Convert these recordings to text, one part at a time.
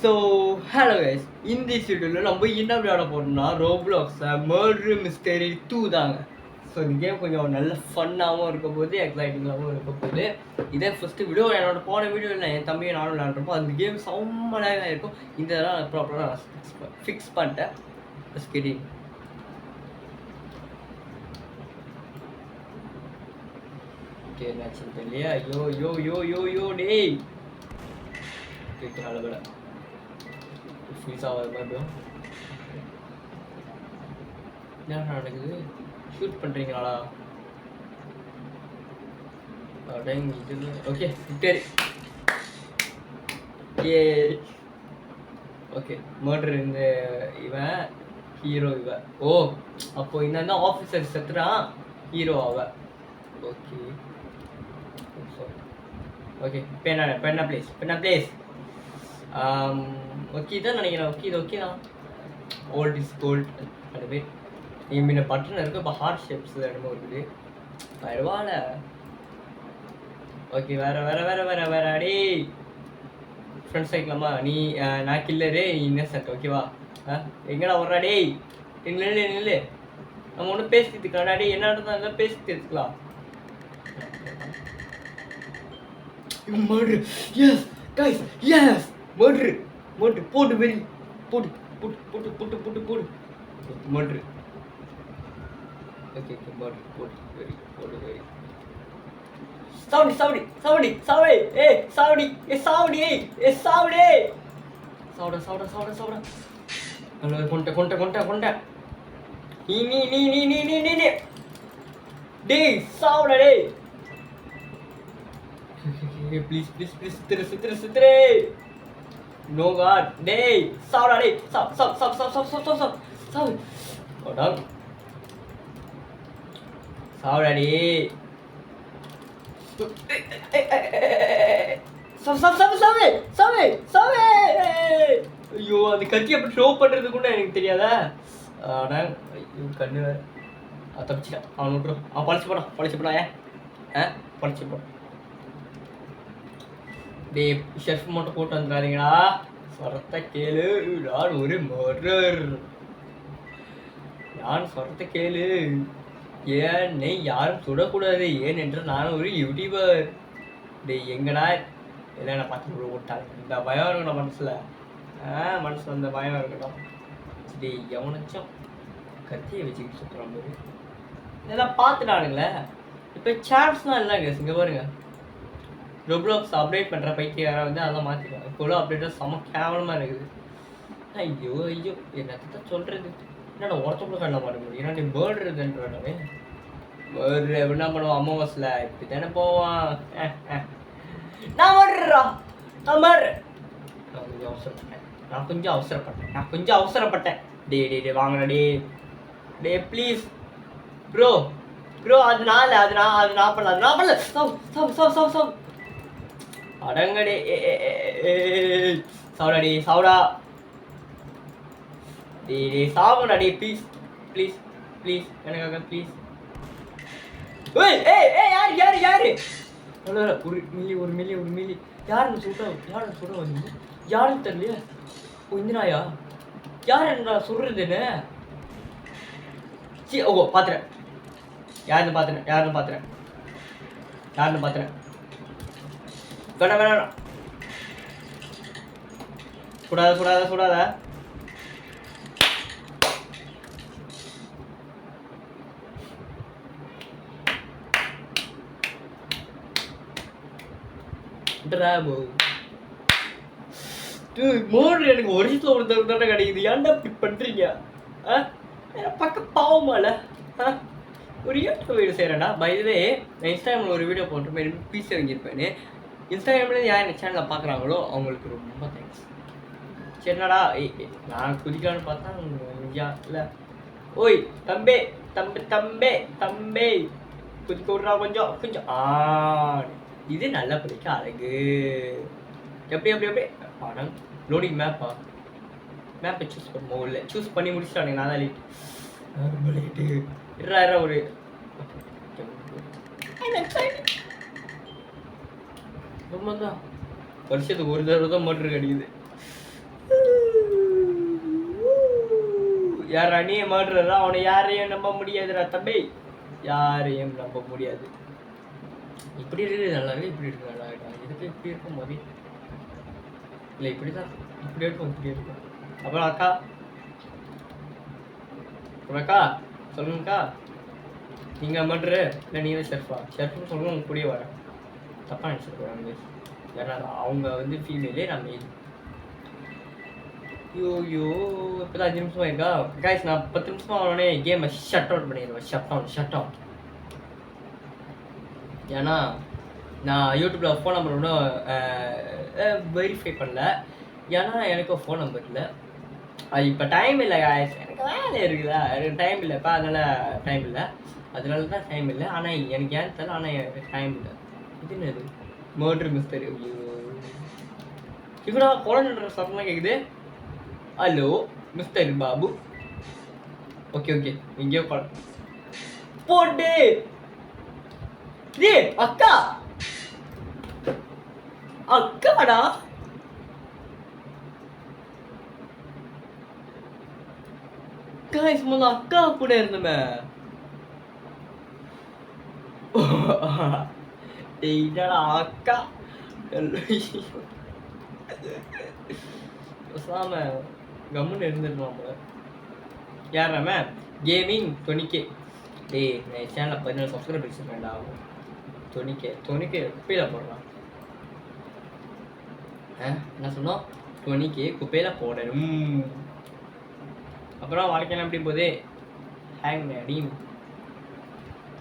So hello guys, இந்த வீடியோவில் நம்ம என்ன விளையாட போகிறோம்னா ரோப்ளாக்ஸில் மர்டர் மிஸ்டரி 2 தாங்க. ஸோ இந்த கேம் கொஞ்சம் நல்ல ஃபன்னாகவும் இருக்க போது, எக்ஸைட்டிங்காகவும் இருக்க போது. இதே ஃபஸ்ட்டு வீடியோ என்னோட போன வீடியோவில் என் தம்பியை நானும் விளையாடுறப்போ அந்த கேம் செம்மலாக இருக்கும். இந்த இதெல்லாம் ப்ராப்பராக ஃபிக்ஸ் பண்ணிட்டேன். ஸ்கிரி ஓகே என்னாச்சுன்னு தெரியலையா? யோ யோ யோ யோ யோ டேய் ஓகே நல்ல வேலை ஃபீஸ் ஆகாது மறுபடியும். என்ன நடக்குது? ஷூட் பண்ணுறீங்களா? ஓகே சரி ஏ ஓகே மர்டர் இந்த இவன் ஹீரோ இவன். ஓ அப்போ இந்த ஆஃபீஸர் செத்துறான், ஹீரோ அவ. ஓகே ஓகே பெண்ணா ப்ளேஸ் ஓகே தான் நினைக்கிறேன். ஓகே இது ஓகே தான். ஓல்ட் இஸ் கோல்ட் அதுவே முன்ன பட்டன் இருக்குது, இப்போ ஹார்ட் ஷேப்ஸில் என்னமோ இருக்குது. பரவாயில்ல. ஓகே வேற அடே ஃப்ரெண்ட்ஸ் ஆகிக்கலாமா? நீ நான் கில்லரு, நீ இன்னசென்ட். ஓகேவா? எங்கடா வர்றா டேய்? நில்லு நம்ம ஒன்றும் பேசிக்கிறதுக்கலாம். டேய் என்ன இருந்தால் பேசிட்டு எடுத்துக்கலாம். Murder yes guys, yes murder போட்டு வெரி போட்டு மர்டர். ஓகே மர்டர் போட்டு வெரி சாவடி ஏய் சாவடி சாவடா அல்ல கொண்ட நீ டேய் சாவடா டேய். ப்ளீஸ் சித்திரே நோ காட் டேய் சாவடா டேய் சாவ் ஓடா சாவடா டேய் ஐயோ அந்த கத்தி அப்படி ஷோ பண்றது கூட எனக்கு தெரியாதா? ஆனால் கண்ணு வேற தப்பிச்சிட்டான். அவன் விட்டுரும், அவன் பழிச்சு போடான் பழிச்சு போடான். டே ஷெஃப் மட்டும் போட்டு வந்துடாதீங்களா? சொரத்தை கேளு, நான் ஒரு மர்டர். நான் சொரத்தை கேளு, என்னை யாரும் சுடக்கூடாது, ஏனென்று நான் ஒரு யூடியூபர். டே எங்கடா இல்லை நான் பார்த்து விட்டாங்க. இந்த பயம் இருக்கணும் மனசில் அந்த பயம் இருக்கட்டும். டே எவனாச்சும் கத்தியை வச்சுக்கிட்டு சுற்றுறான் போது இதெல்லாம் பார்த்துட்டானுங்களே. இப்போ சாட்ஸ்லாம் இல்லைங்க. இங்கே பாருங்க, ரோப்ளாக்ஸ் அப்டேட் பண்ணுற பைத்தியாரை வந்து அதெல்லாம் மாற்றிடுவாங்க. இப்போ அப்டேட்டாக செம்ம கேவலமாக இருக்குது. ஐயோ என்னத்தான் சொல்கிறது? என்னடா ஒருத்தவங்களும் கண்ண மாட்ட முடியும். ஏன்னா நீ பேர்டுறதுன்றானே பேர்டு என்ன பண்ணுவான் அமாவாசையில் இப்படி தானே போவான். நான் கொஞ்சம் அவசரப்பட்டேன். டே வாங்கடா டே ப்ளீஸ் ப்ரோ அது நான் பண்ணல சாவ் அடங்கடே சாவடா டே சாவடா டே ப்ளீஸ் எனக்காக ப்ளீஸ். யாரு ஒரு மில்லி யாருன்னு சுட வந்து யாருன்னு தெரியலையா? இந்திராயா யார் என்ன சொல்றதுன்னு ஓ பாத்துறேன். யாருன்னு பாத்துறேன் வேணாம் சுடாத எனக்கு ஒரிஜினல் ஒரு தானே கிடைக்குது. ஏன்டா இப்படி பண்றீங்க? பக்க பாவமால ஒரு யூடியூப் வீடியோ செய்கிறேன்டா. பை தி வே நான் இன்ஸ்டாகிராமில் ஒரு வீடியோ போட்டு பீஸ் வாங்கியிருப்பேன். இன்ஸ்டாகிராம்லேருந்து யார் என் சேனலில் பார்க்குறாங்களோ அவங்களுக்கு ரொம்ப தேங்க்ஸ். சரிண்ணாடா நான் குதிக்கலான்னு பார்த்தா இல்லை. ஓய் தம்பே குதிக்க விட்றா கொஞ்சம் இது நல்ல பிடிக்க அழகு. எப்படி படம் லோடிங் மேப்பை சூஸ் பண்ணுவோம். இல்லை சூஸ் பண்ணி முடிச்சிட்டானுங்க. நான் தான் லேட்டு ஒரு ரொம்ப தான் வருஷத்துக்கு ஒரு தடவை தான் மோட்டர் கிடைக்குது. யார் அணியை மாடுறா அவனை யாரையும் நம்ப முடியாதுடா தம்பி, யாரையும் நம்ப முடியாது. இப்படி இருக்குது நல்லா இருக்கு, இப்படி இருக்கு நல்லா இருக்கா, இதுக்கு இப்படி இருக்கும் போது இல்லை இப்படி தான், இப்படி இருக்கும் இப்படி இருக்கும். அப்புறம் அக்கா அக்கா சொல்லுங்கக்கா, நீங்கள் மட்ரு இல்லை நீங்கள் ஷெஃபா? ஷெஃப்னு சொல்லுங்க, உங்க கூடயே வரேன். தப்பாக நினச்சிருக்கோம் ஏன்னா அவங்க வந்து ஃபீமேலே நம்ம இது. ஐயோ இப்போ தான் 5 நிமிஷம் இருக்கா கைஸ், நான் 10 நிமிஷம் ஆனோடனே கேமை ஷட் அவுட் பண்ணிடுவேன். Shut out. ஏன்னா நான் யூடியூப்பில் ஃபோன் நம்பர் ஒன்றும் வெரிஃபை பண்ணல, ஏன்னா எனக்கு ஃபோன் நம்பர் இல்லை. அது இப்போ டைம் இல்லை கைஸ், எனக்கு வேலை இருக்குதா, எனக்கு டைம் இல்லைப்பா, அதனால் டைம் இல்லை, அதனால தான் டைம் இல்லை. ஆனால் எனக்கு ஏன் தெரியல, ஆனால் எனக்கு டைம் இல்லை. இது என்னது மர்டர் மிஸ்டரி? ஐயோ இவடா குழந்தை சத்தம்லாம் கேட்குது. Hello mister Babu. ஓகே எங்கேயோ போட்டு அக்கா அக்காடா. கைஸ் முதல்ல அக்கா கூட இருந்தமே. அக்கா கம்முன்னு இருந்துருக்கோம். யார் நம்ம கேமிங் 20K. டேய் என் சேனலில் 14 சப்ஸ்கிரைபர் வச்சுருக்கேன்டா. 20K குப்பையில் போடுறான். என்ன சொன்னோம்? 20K குப்பையில் போடணும். அப்புறம் வாழ்க்கையெல்லாம் எப்படி போகுது? ஹேங் அடியும்.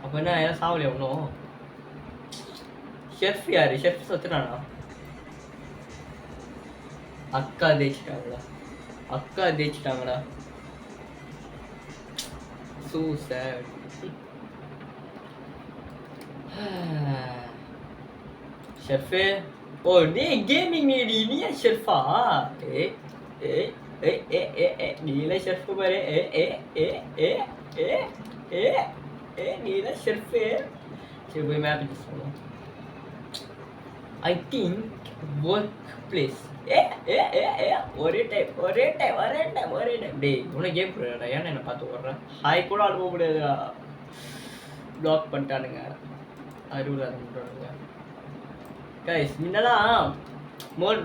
அப்போ என்ன ஏதாவது சாவலையா ஒன்றும்? ஷெஃப் யாரு? ஷெஃப் சத்துட்டானா? அக்கா தேய்ச்சிட்டாங்களா? So sad. ஷெஃபே ஓ நீ கேமிங் நீ ஷெஃபா? நீல ஷெஃப் பாரு. நீல ஷெஃபே. சரி போய் மேப் சொல்லுவோம். I think work place. ஒரே டைம் டேய் உனக்கு கேம் போடுறா, ஏன்னா என்னை பார்த்து ஓடுறேன். ஹாய் கூட அனுப்ப முடியாதுடா, பிளாக் பண்ணிட்டானுங்க. அறுபது கைஸ் முன்னெல்லாம்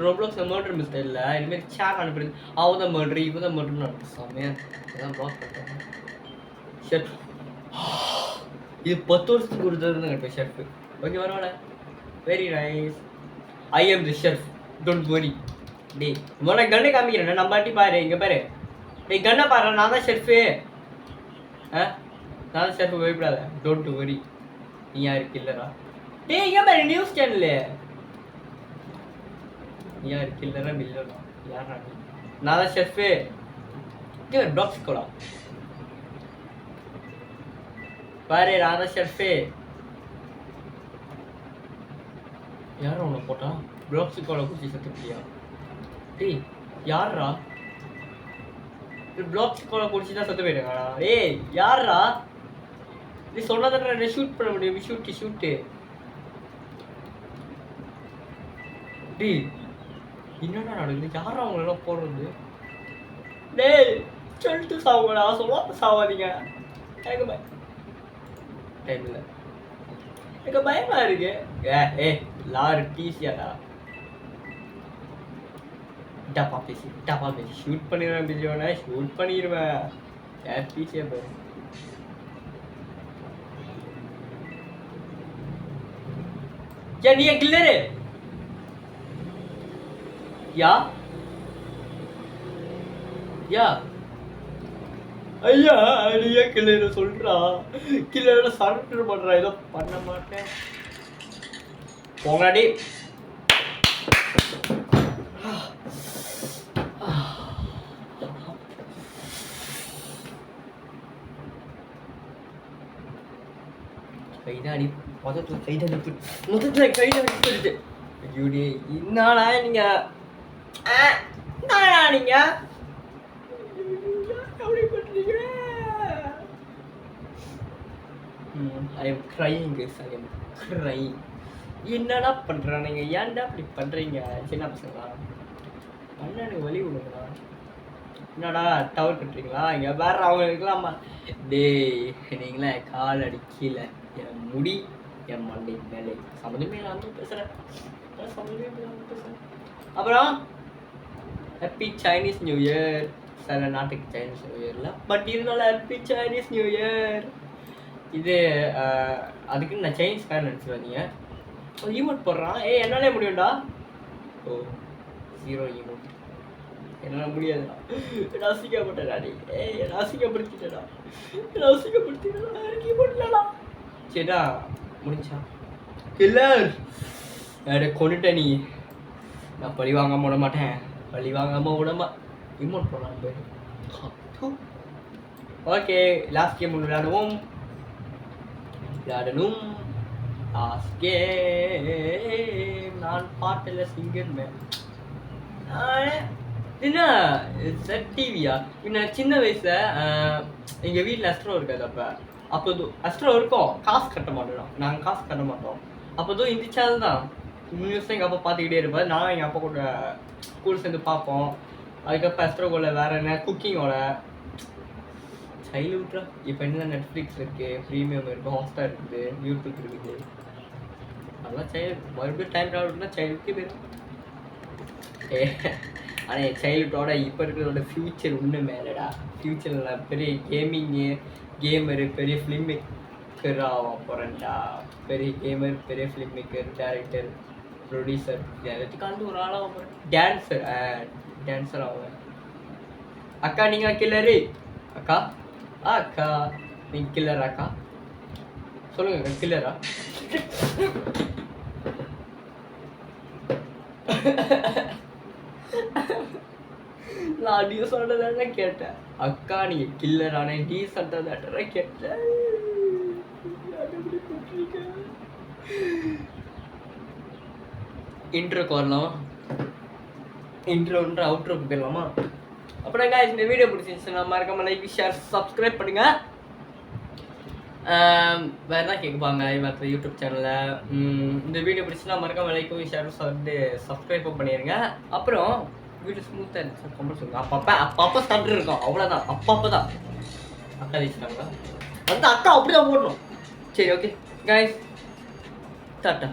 ரோப்ளாக்ஸில் மர்டர் மிஸ்டர் இல்லை, இதுமாரி சேட் அனுப்புறது அவன் தான் மர்டர் இவன் தான் மர்டர்னு அனுப்பு சாமியா. அதான் பிளாக் பண்ணிட்டாங்க. ஷெஃப் இது 10 வருஷத்துக்கு கொடுத்ததுன்னு கேட்பேன் ஷெஃப். ஓகே வரவாட very nice. I am the chef, don't worry. டேய் உனக்கு கண்ணை காமிக்கிறேன், நம்ம பாட்டி பாரு, இங்கே பாரு. டேய் கண்ணை பாரு, நான் தான் ஷெஃபு. நான் தான் ஷெஃபு, பயப்படாத, டோன்ட் வரி. நீ யாரு கில்லரா? டேய் இங்கே பாரு நியூஸ் சேனலு. நீ யாரு கில்லரா மில்லரா? யாரா நீ? நான் தான் ஷெஃபு. இங்கே டாக்ஸ் கோலா பாரு, நான் தான் ஷெஃபு. யாரும் உன்னை போட்டா டாக்ஸ் கோலா குச்சி செத்துட்டியா? டேய் யாரா? பிளாக்ஸ் கோலா குடிச்சு தான் செத்து போயிடுங்களா? ஏய் யாரா? நீ சொன்னதை ஷூட் பண்ண முடியும். ஷூட்டு டேய் என்னடா நடக்குது? யாரா அவங்களெல்லாம் போடுறது? டேய் சொல்லிட்டு சாவுங்கடா, சொல்லாம சாவாதீங்க. எனக்கு டைம் இல்லை, எனக்கு பயமா இருக்கு. ஏ லாரு டீசியாடா. டப்பா பேசி ஷூட் பண்ணிடுவேன். பிஜியோட ஷூட் பண்ணிடுவேன். யார் பீசியா பாரு. क्या नहीं है किलर है? या ஐயா அடியா கிளற சொல்றா. கிளற சரண்டர் பண்றா. ஏதோ பண்ண மாட்டேன் போங்கடி. கைதாடி முதல்ல கைதாடி ஐயோடே என்னடா நீங்க I am crying guys. I am crying. என்னடா பண்றானுங்க? ஏன்டா அப்படி பண்றீங்க சின்ன பசங்களா? அண்ணனுக்கு வலி விடுங்களா? என்னடா டவர் கட்டுறீங்களா இங்கே வேற அவங்களுக்குலாமா? டேய் நீங்களே கால் அடிக்கல என் முடி என் மண்டை மேலே சம்மந்தமே இல்லாமல் பேசுகிறேன். சம்மந்தமே இல்லாமல் பேசுகிறேன். அப்புறம் ஹாப்பி சைனீஸ் நியூ இயர். சில நாட்டுக்கு சைனீஸ் நியூ இயர் இல்லை, பட் இருந்தாலும் ஹாப்பி சைனீஸ் நியூ இயர். இது அதுக்குன்னு நான் சைனீஸ் ஃபேன் நினச்சிருந்தீங்க. ஈமோட் போடுறான். என்னாலே முடியும்டா. ஓ 0 ஈமோட் என்னால் முடியாதுடா. ரசிக்கப்பட்டடா நீ. ரசிக்கப்படுத்திட்டடா. எனக்கு ஈமோட் இல்லடா. சரிடா முடிஞ்சா கில்லர் கொண்டுட்ட நீ. நான் பழி வாங்காம விட மாட்டேன். பழி வாங்காம விடமா ஈமோட் போடலாம் போய். ஓகே லாஸ்ட் கேம் விளையாடணும். Last game. நான் பாட்டில் சிங்கர் மேன். என்ன செட் டிவியா? நான் சின்ன வயசில் எங்கள் வீட்டில் அஸ்ட்ரோ இருக்காது. அப்போ அஸ்ட்ரோ இருக்கும், காசு கட்ட மாட்டோம். நாங்கள் காசு கட்ட மாட்டோம். அப்போ இந்த சேனல் தான் நியூஸ் எங்கள் அப்பா பார்த்துக்கிட்டே இருப்பேன். நான் எங்கள் அப்பா கூட ஸ்கூல் சேர்ந்து பார்ப்போம். அதுக்கப்புறம் அஸ்ட்ரோவோட வேறு என்ன குக்கிங்கோட சைல்ட்ஹுட்ரா. இப்போ என்ன நெட்ஃப்ளிக்ஸ் இருக்குது, ப்ரீமியம் இருக்குது, ஹாட்ஸ்டார் இருக்குது, யூடியூப் இருக்குது. அதெல்லாம் மறுபடியும் டைம் ட்ராவல்னா சைல்டுக்கு போயிடும். ஆனால் என் சைல்டுஹுட்டோட இப்போ இருக்கிறதோட ஃப்யூச்சர் ஒன்றும் மேலடா. ஃப்யூச்சரில் பெரிய கேமரு, பெரிய ஃபிலிம் மேக்கராக போகிறேன்டா. பெரிய கேமர், பெரிய ஃபிலிம் மேக்கர், டேரக்டர், ப்ரொடியூசர், எல்லாத்துக்கும் வந்து ஒரு ஆளாக போகிறேன். டான்ஸர் ஆகுவேன். அக்கா நீங்கள் கில்லரு? அக்கா அக்கா நீங்கள் கில்லர் அக்கா சொல்லுங்க. கில்லரா? நான் நீ சொல்றதானே கேட்டேன். அக்கா நீங்க கில்லரானே நீ சொல்றதானே கேட்டேன். இன்ட்ரோக்கு வரலாம். இன்ட்ரோன்ற அவுட்ரோக்கு போயிடலாமா? அப்புறம் guys இந்த வீடியோ பிடிச்சிருந்துச்சுன்னா மறக்காம லைக் ஷேர் சப்ஸ்கிரைப் பண்ணுங்க. வேறு என்ன கேட்பாங்க மற்ற யூடியூப் சேனலில். இந்த வீடியோ பிடிச்சுன்னா மறக்காம லைக்கும் ஷேரும் சப்ஸ்கிரைப்பும் பண்ணிடுங்க. அப்புறம் வீடியோ ஸ்மூத்தாக இருந்துச்சு கமெண்ட் சொல்லுங்கள். அப்பப்போ ஸ்டார்ட் இருக்கும், அவ்வளோதான். அப்பப்போ தான் அக்கா ஜெயிச்சிட்டாங்களா? அந்த அக்கா அப்படியே போடணும். சரி ஓகே guys டாட்டா.